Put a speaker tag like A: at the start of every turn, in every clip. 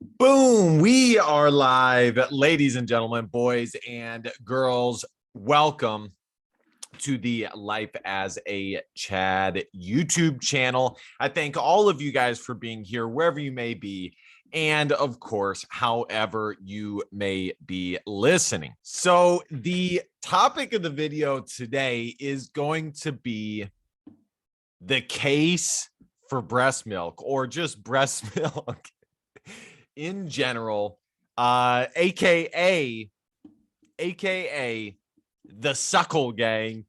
A: Boom, we are live, ladies and gentlemen, boys and girls. Welcome to the Life as a Chad YouTube channel. I thank all of you guys for being here, wherever you may be, and of course, however you may be listening. So, the topic of the video today is going to be the case for breast milk, or just breast milk in general, aka the Suckle gang.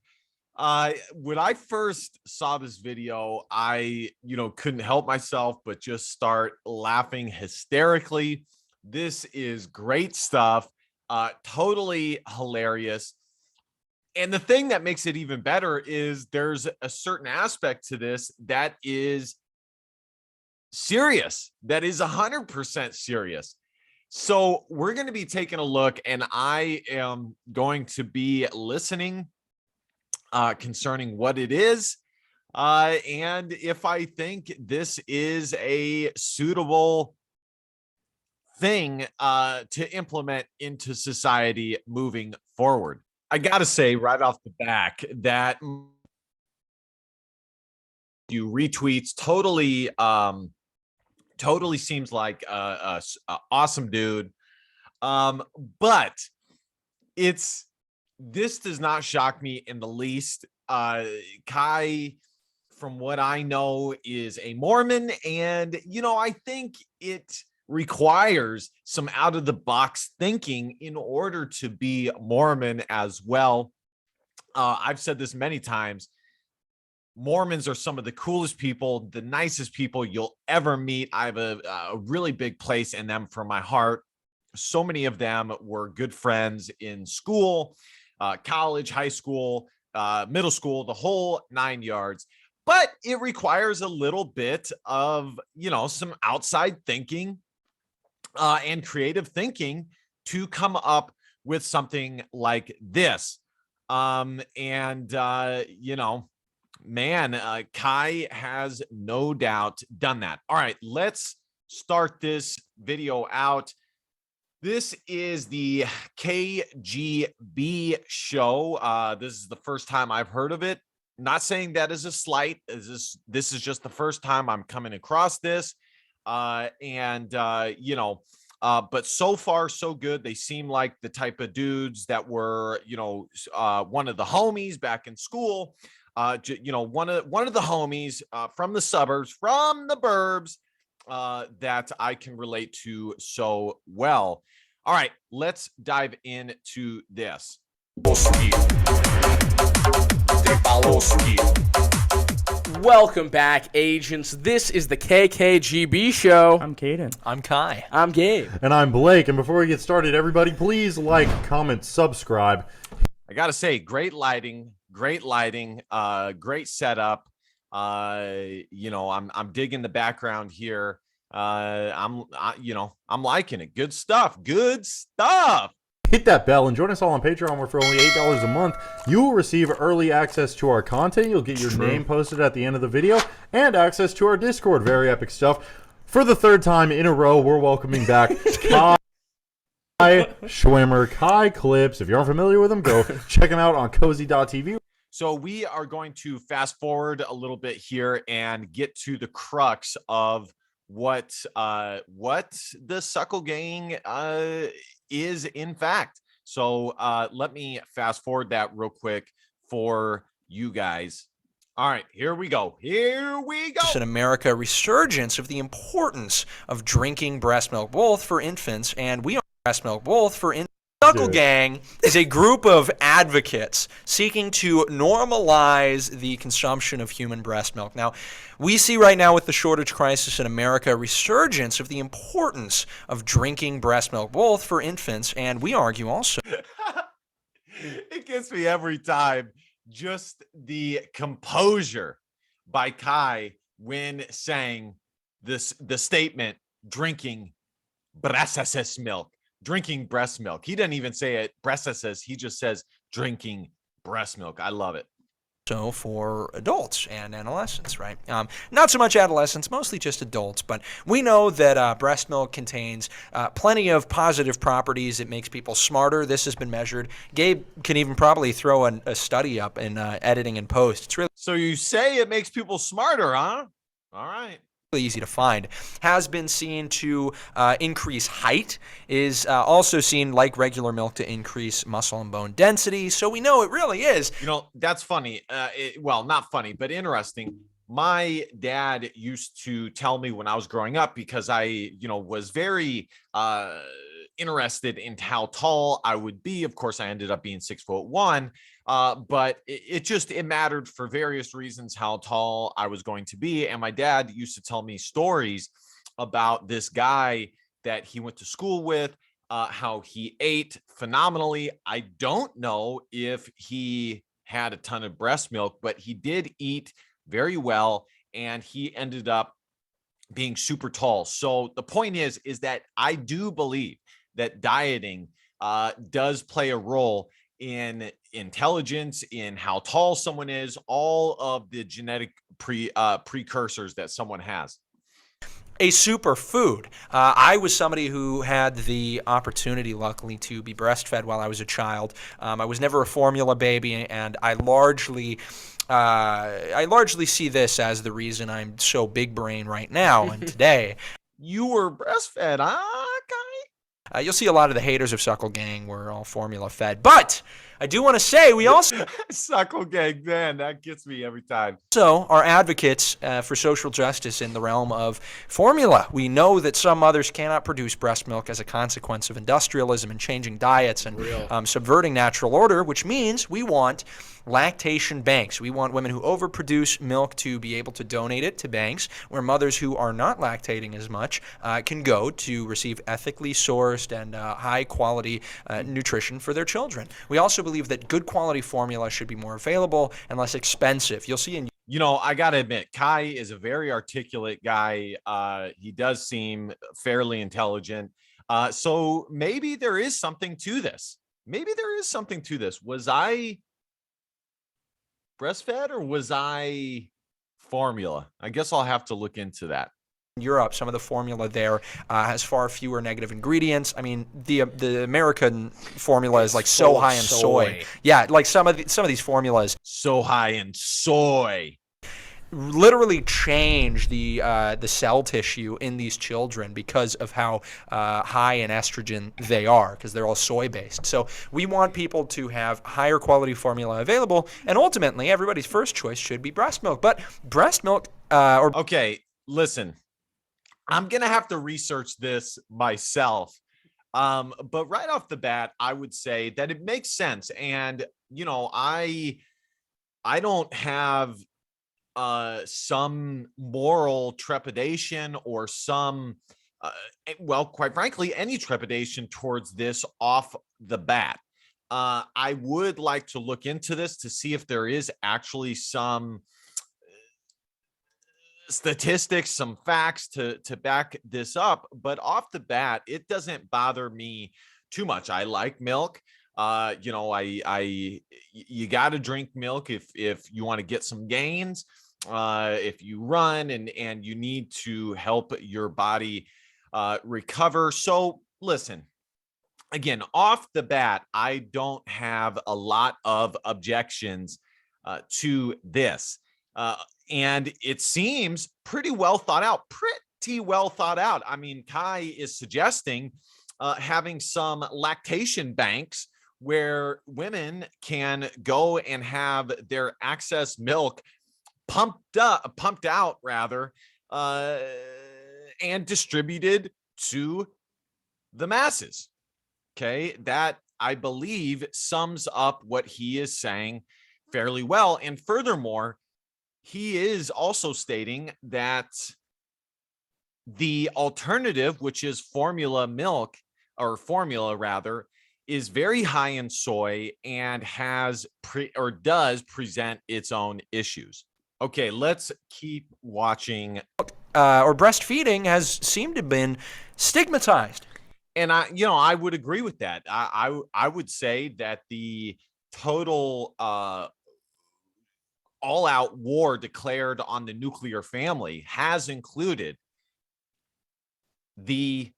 A: When I first saw this video, I couldn't help myself but just start laughing hysterically. This is great stuff, totally hilarious. And the thing that makes it even better is there's a certain aspect to this that is serious, that is 100% serious. So we're going to be taking a look, and I am going to be listening concerning what it is, and if I think this is a suitable thing to implement into society moving forward. I gotta say right off the back that you retweets totally seems like a awesome dude. But this does not shock me in the least. Kai, from what I know, is a Mormon, and I think it requires some out of the box thinking in order to be Mormon as well. I've said this many times. Mormons are some of the coolest people, the nicest people you'll ever meet. I have a really big place in them for my heart. So many of them were good friends in school, college, high school, middle school, the whole 9 yards. But it requires a little bit of, some outside thinking and creative thinking to come up with something like this. Man, Kai has no doubt done that. All right, let's start this video out. This is the KGB show. This is the first time I've heard of it. Not saying that is a slight. This is just the first time I'm coming across this. But so far so good. They seem like the type of dudes that were, one of the homies back in school. One of the homies from the suburbs, from the burbs, that I can relate to so well. All right, let's dive into this.
B: Welcome back, agents. This is the KKGB show.
C: I'm Caden.
D: I'm Kai.
B: I'm Gabe.
C: And I'm Blake. And before we get started, everybody, please like, comment, subscribe.
A: I gotta say, great lighting, great setup. I'm digging the background here. I'm liking it. Good stuff.
C: Hit that bell and join us all on Patreon, where for only $8 a month, you will receive early access to our content. You'll get your name posted at the end of the video and access to our Discord. Very epic stuff. For the third time in a row, we're welcoming back Kai Schwimmer, Kai Clips. If you aren't familiar with him, go check him out on cozy.tv.
A: So we are going to fast forward a little bit here and get to the crux of what the Suckle gang is in fact. So let me fast forward that real quick for you guys. All right, here we go.
D: In America, a resurgence of the importance of drinking breast milk, both for infants and we are breast milk, both for infants. Suckle Gang is a group of advocates seeking to normalize the consumption of human breast milk. Now, we see right now with the shortage crisis in America a resurgence of the importance of drinking breast milk, both for infants and we argue also.
A: It gets me every time. Just the composure by Kai when saying this, the statement, drinking breast milk. Drinking breast milk. He doesn't even say it breast, he just says drinking breast milk. I love it.
D: So for adults and adolescents, right? Not so much adolescents, mostly just adults, but we know that breast milk contains plenty of positive properties. It makes people smarter. This has been measured. Gabe can even probably throw a study up in editing and post. It's really
A: So you say it makes people smarter, huh? All right.
D: easy to find. Has been seen to increase height, is also seen, like regular milk, to increase muscle and bone density. So we know it really is.
A: You know, that's funny. Well, not funny, but interesting. My dad used to tell me when I was growing up, because I, was very interested in how tall I would be. Of course, I ended up being 6'1". But it mattered for various reasons how tall I was going to be. And my dad used to tell me stories about this guy that he went to school with, how he ate phenomenally. I don't know if he had a ton of breast milk, but he did eat very well, and he ended up being super tall. So the point is that I do believe that dieting does play a role in intelligence, in how tall someone is, all of the genetic precursors that someone has.
D: A superfood. I was somebody who had the opportunity, luckily, to be breastfed while I was a child. I was never a formula baby, and I largely see this as the reason I'm so big brain right now and today.
A: You were breastfed, huh, Kai?
D: You'll see a lot of the haters of Suckle Gang were all formula fed, but I do want to say we also
A: Suckle Gang, man, that gets me every time.
D: are advocates for social justice in the realm of formula. We know that some mothers cannot produce breast milk as a consequence of industrialism and changing diets and subverting natural order, which means we want lactation banks. We want women who overproduce milk to be able to donate it to banks where mothers who are not lactating as much can go to receive ethically sourced and high-quality nutrition for their children. We also believe that good quality formula should be more available and less expensive. You'll see in
A: I got to admit, Kai is a very articulate guy. He does seem fairly intelligent. So maybe there is something to this. Was I breastfed or was I formula? I guess I'll have to look into that.
D: Europe, some of the formula there has far fewer negative ingredients. I mean, the American formula is like so high in soy. Yeah, like some of these formulas
A: So high in soy.
D: literally change the cell tissue in these children because of how high in estrogen they are, because they're all soy based. So we want people to have higher quality formula available, and ultimately everybody's first choice should be breast milk. But breast milk
A: Okay, listen. I'm going to have to research this myself. But right off the bat, I would say that it makes sense. And, I don't have some moral trepidation or some, quite frankly, any trepidation towards this off the bat. I would like to look into this to see if there is actually some statistics, some facts to back this up, but off the bat, it doesn't bother me too much. I like milk. You got to drink milk if you want to get some gains. If you run and you need to help your body recover. So listen, again, off the bat, I don't have a lot of objections to this. And it seems pretty well thought out. I mean, Kai is suggesting having some lactation banks where women can go and have their excess milk pumped out rather, and distributed to the masses. Okay, that I believe sums up what he is saying fairly well. And furthermore, he is also stating that the alternative, which is formula milk, or formula rather, is very high in soy and does present its own issues. Okay, let's keep watching.
D: or breastfeeding has seemed to have been stigmatized.
A: And I would agree with that. I would say that the total all-out war declared on the nuclear family has included the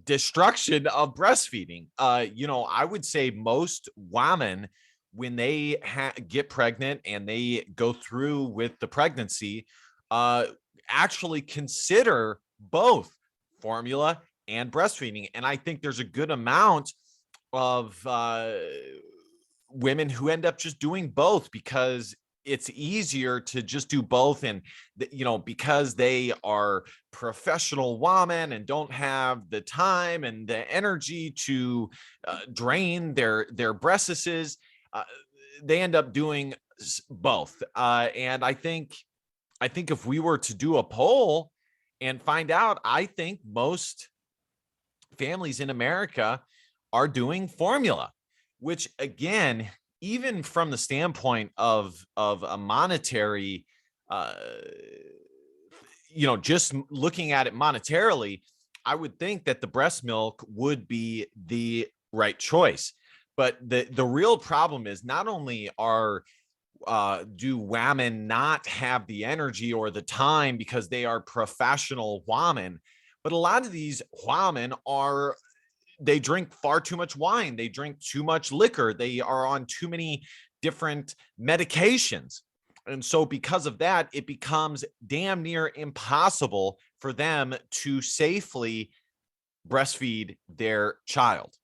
A: destruction of breastfeeding. I would say most women, when they get pregnant and they go through with the pregnancy, actually consider both formula and breastfeeding. And I think there's a good amount of women who end up just doing both because it's easier to just do both. And, because they are professional women and don't have the time and the energy to drain their breasts, they end up doing both. And I think if we were to do a poll and find out, I think most families in America are doing formula, which again, even from the standpoint of a monetary, just looking at it monetarily, I would think that the breast milk would be the right choice. But the real problem is not only do women not have the energy or the time because they are professional women, but a lot of these women they drink far too much wine. They drink too much liquor. They are on too many different medications. And so because of that, it becomes damn near impossible for them to safely breastfeed their child.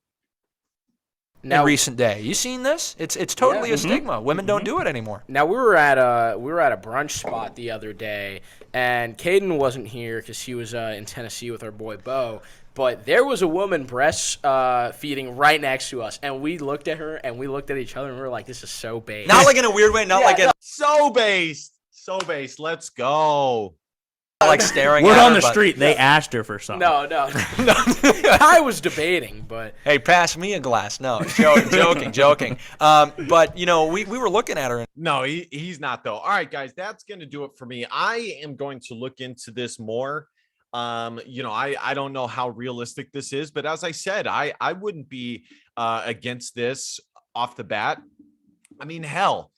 D: Now, in recent day, you seen this? It's totally a stigma. Women don't do it anymore.
B: Now we were at a brunch spot the other day, and Caden wasn't here because he was in Tennessee with our boy Bo. But there was a woman feeding right next to us, and we looked at her and we looked at each other and we were like, "This is so base."
D: Not like in a weird way.
A: So base. Let's go.
D: Like staring.
E: We're
D: at
E: on
D: her,
E: the street. They asked her for something.
B: No. I was debating, but
D: hey, pass me a glass. No, joking. But we were looking at her.
A: No, he's not though. All right, guys, that's going to do it for me. I am going to look into this more. I don't know how realistic this is, but as I said, I wouldn't be against this off the bat. I mean, hell,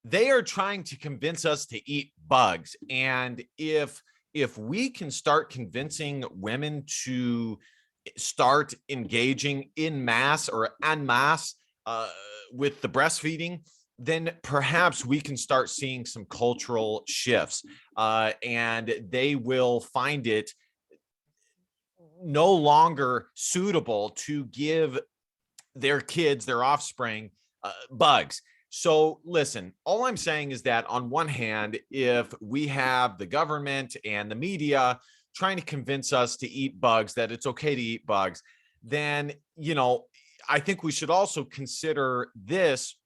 A: they are trying to convince us to eat bugs. And if we can start convincing women to start engaging in mass or en masse with the breastfeeding, then perhaps we can start seeing some cultural shifts, and they will find it no longer suitable to give their kids, their offspring, bugs. So listen, all I'm saying is that on one hand, if we have the government and the media trying to convince us to eat bugs, that it's okay to eat bugs, then, I think we should also consider this.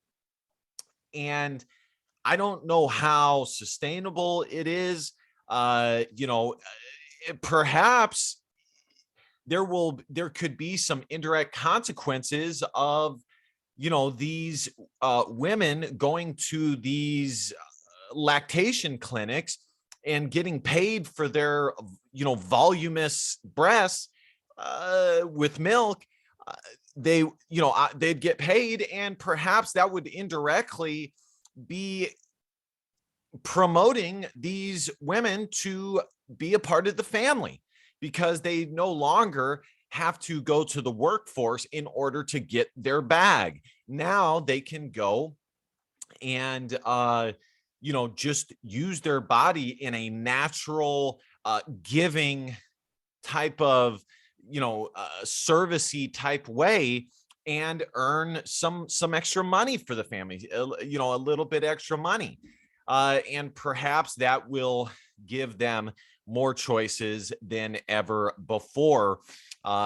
A: And I don't know how sustainable it is. Perhaps there could be some indirect consequences of, these women going to these lactation clinics and getting paid for their, voluminous breasts with milk. They'd get paid, and perhaps that would indirectly be promoting these women to be a part of the family because they no longer have to go to the workforce in order to get their bag. Now they can go and, just use their body in a natural, giving type of, servicey type way and earn some extra money for the family, a little bit extra money. And perhaps that will give them more choices than ever before,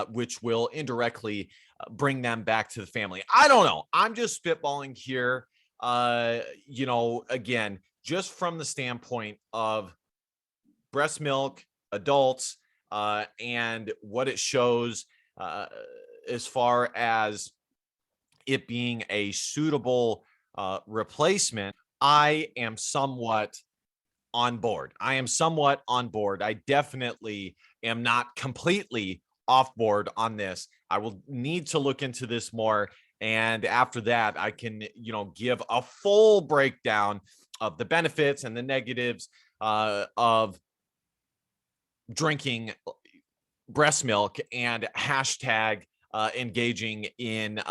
A: which will indirectly bring them back to the family. I don't know. I'm just spitballing here. Again, just from the standpoint of breast milk, adults, and what it shows as far as it being a suitable replacement, I am somewhat on board. I definitely am not completely off board on this. I will need to look into this more And after that, I can, give a full breakdown of the benefits and the negatives of drinking breast milk, and hashtag engaging in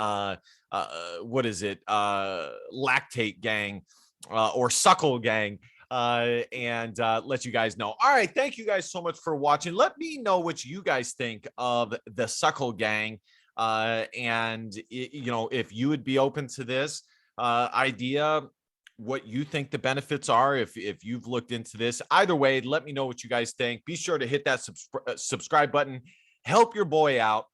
A: what is it, lactate gang or suckle gang, and let you guys know. All right, thank you guys so much for watching. Let me know what you guys think of the suckle gang, and if you would be open to this idea, what you think the benefits are, if you've looked into this. Either way, let me know what you guys think. Be sure to hit that subscribe button. Help your boy out.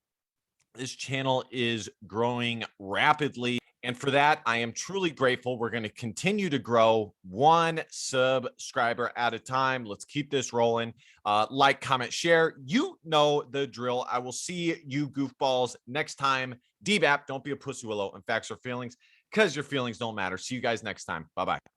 A: This channel is growing rapidly, and for that, I am truly grateful. We're going to continue to grow one subscriber at a time. Let's keep this rolling. Like, comment, share. You know the drill. I will see you goofballs next time. DBAP, don't be a pussy willow and facts or feelings, because your feelings don't matter. See you guys next time. Bye-bye.